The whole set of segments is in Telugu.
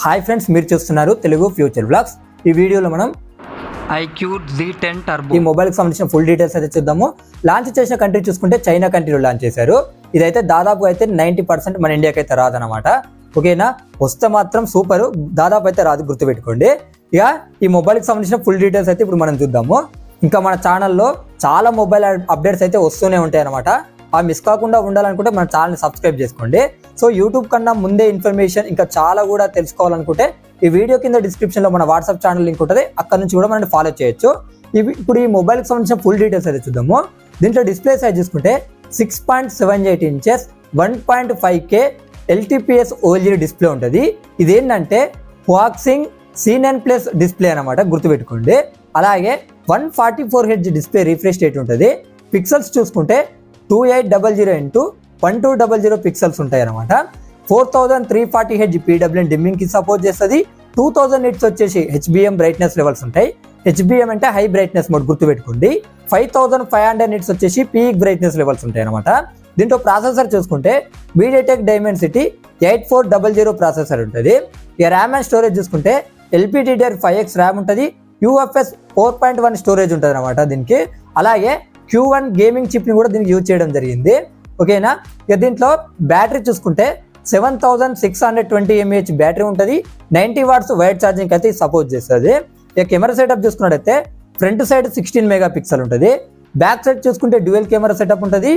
హాయ్ ఫ్రెండ్స్, మీరు చూస్తున్నారు తెలుగు ఫ్యూచర్ బ్లాగ్స్. ఈ వీడియోలో మనం iQOO Z10 టర్బో ఈ మొబైల్కి సంబంధించిన ఫుల్ డీటెయిల్స్ అయితే చూద్దాము. లాంచ్ చేసిన కంట్రీ చూసుకుంటే చైనా కంట్రీలో లాంచ్ చేశారు. ఇదైతే దాదాపు అయితే 90% మన ఇండియాకి అయితే రాదనమాట. ఓకేనా, వస్తే మాత్రం సూపర్, దాదాపు అయితే రాదు, గుర్తుపెట్టుకోండి. ఇక ఈ మొబైల్కి సంబంధించిన ఫుల్ డీటెయిల్స్ అయితే ఇప్పుడు మనం చూద్దాము. ఇంకా మన ఛానల్లో చాలా మొబైల్ అప్డేట్స్ అయితే వస్తూనే ఉంటాయి అనమాట. ఆ మిస్ కాకుండా ఉండాలనుకుంటే మన ఛానల్ని సబ్స్క్రైబ్ చేసుకోండి. సో యూట్యూబ్ కన్నా ముందే ఇన్ఫర్మేషన్ ఇంకా చాలా కూడా తెలుసుకోవాలనుకుంటే ఈ వీడియో కింద డిస్క్రిప్షన్లో మన వాట్సాప్ ఛానల్ లింక్ ఉంటుంది, అక్కడ నుంచి కూడా మనం ఫాలో చేయొచ్చు. ఇప్పుడు ఈ మొబైల్కి సంబంధించిన ఫుల్ డీటెయిల్స్ అయితే చూద్దాము. దీంట్లో డిస్ప్లే సైజ్ చూసుకుంటే 6.78 inches 1.5K LTPS OLED display ఉంటుంది. ఇదేంటంటే వాక్సింగ్ C9+ డిస్ప్లే అనమాట, గుర్తుపెట్టుకోండి. అలాగే 144 Hz డిస్ప్లే రిఫ్రెష్ రేట్ ఉంటుంది. పిక్సెల్స్ చూసుకుంటే 2800x1200 పిక్సెల్స్ ఉంటాయి అనమాట. 4340 Hz PWM డిమ్మింగ్ కి సపోర్ట్ చేస్తుంది. 2000 nits వచ్చేసి HBM బ్రైట్నెస్ లెవెల్స్ ఉంటాయి. HBM అంటే హై బ్రైట్నెస్ మోడ్, గుర్తుపెట్టుకోండి. 5500 nits వచ్చేసి పీక్ బ్రైట్నెస్ లెవెల్స్ ఉంటాయి అనమాట. దీంట్లో ప్రాసెసర్ చూసుకుంటే MediaTek Dimensity 8400 ప్రాసెసర్ ఉంటుంది. ఇక ర్యామ్ అండ్ స్టోరేజ్ చూసుకుంటే LPDDR5X ర్యామ్ ఉంటుంది. UFS 4.1 స్టోరేజ్ ఉంటుంది అనమాట దీనికి. అలాగే Q1 గేమింగ్ చిప్ ని కూడా దీనికి యూజ్ చేయడం జరిగింది. ఓకేనా, ఇక దీంట్లో బ్యాటరీ చూసుకుంటే 7620 mAh బ్యాటరీ ఉంటుంది. 90 watts వైడ్ ఛార్జింగ్ అయితే సపోర్ట్ చేస్తుంది. ఇక కెమెరా సెటప్ చూసుకున్నట్టయితే ఫ్రంట్ సైడ్ 16 మెగాపిక్సెల్ ఉంటుంది. బ్యాక్ సైడ్ చూసుకుంటే డ్యూయల్ కెమెరా సెటప్ ఉంటుంది.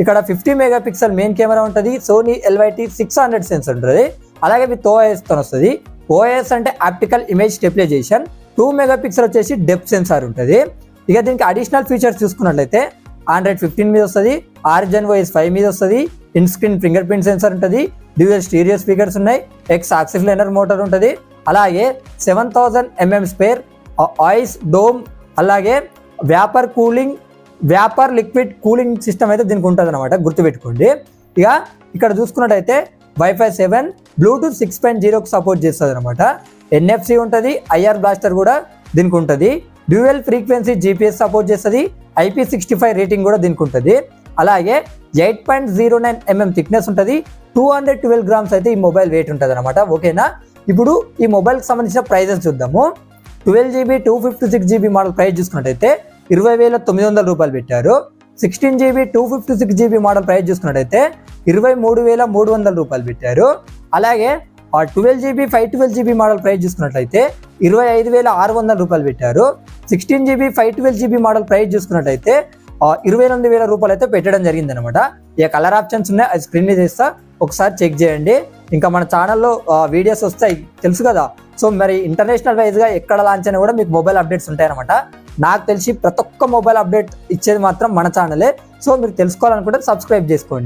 ఇక్కడ 50 మెగాపిక్సెల్ మెయిన్ కెమెరా ఉంటుంది. సోనీ LYT600 సెన్సర్ ఉంటుంది. అలాగే విత్ OIS తో వస్తుంది. OIS అంటే ఆప్టికల్ ఇమేజ్ స్టెబిలైజేషన్. 2 మెగాపిక్సెల్ వచ్చేసి డెప్త్ సెన్సార్ ఉంటుంది. ఇక దీనికి అడిషనల్ ఫీచర్స్ చూసుకున్నట్లయితే Android 15 మీద వస్తుంది, Origin OS 5 మీద వస్తుంది, in screen finger print censor ఉంటుంది, డ్యూయల్ స్టీరియో స్పీకర్స్ ఉన్నాయి, ఎక్స్ యాక్సిస్ లైనర్ మోటార్ ఉంటుంది. అలాగే 7000 mm స్పేర్ ఆయిస్ డోమ్, అలాగే వ్యాపర్ లిక్విడ్ కూలింగ్ సిస్టమ్ అయితే దీనికి ఉంటుంది అనమాట, గుర్తుపెట్టుకోండి. ఇక ఇక్కడ చూసుకున్నట్టయితే Wi-Fi 7 Bluetooth 6.0కి సపోర్ట్ చేస్తుంది అనమాట. NFC ఉంటుంది, IR బ్లాస్టర్ కూడా దీనికి ఉంటుంది. డ్యూయల్ ఫ్రీక్వెన్సీ GPS సపోర్ట్ చేస్తుంది. IP65 రేటింగ్ కూడా దీనికి ఉంటుంది. అలాగే 8.09 mm థిక్నెస్ ఉంటుంది. 212 grams అయితే ఈ మొబైల్ వెయిట్ ఉంటుంది అనమాట. ఓకేనా, ఇప్పుడు ఈ మొబైల్కి సంబంధించిన ప్రైజెస్ చూద్దాము. 12GB 256GB మోడల్ ప్రైస్ చూసుకున్నట్టయితే 20,900 రూపాయలు పెట్టారు. 16GB 256GB మోడల్ ప్రైస్ చూసుకున్నట్టయితే 23,300 రూపాయలు పెట్టారు. అలాగే 12GB 512GB మోడల్ ప్రైస్ చూసుకున్నట్లయితే 25,600 రూపాయలు పెట్టారు. 16GB 512GB మోడల్ ప్రైస్ చూసుకున్నట్టయితే 28,000 రూపాయలు అయితే పెట్టడం జరిగింది అనమాట. ఇక కలర్ ఆప్షన్స్ ఉన్నాయి, అది స్క్రీన్ మీద చేస్తా, ఒకసారి చెక్ చేయండి. ఇంకా మన ఛానల్లో వీడియోస్ వస్తాయి, తెలుసు కదా. సో మరి ఇంటర్నేషనల్ వైజ్గా ఎక్కడ లాంచ్ అయినా కూడా మీకు మొబైల్ అప్డేట్స్ ఉంటాయన్నమాట. నాకు తెలిసి ప్రతి ఒక్క మొబైల్ అప్డేట్ ఇచ్చేది మాత్రం మన ఛానలే. సో మీరు తెలుసుకోవాలనుకుంటే సబ్స్క్రైబ్ చేసుకోండి.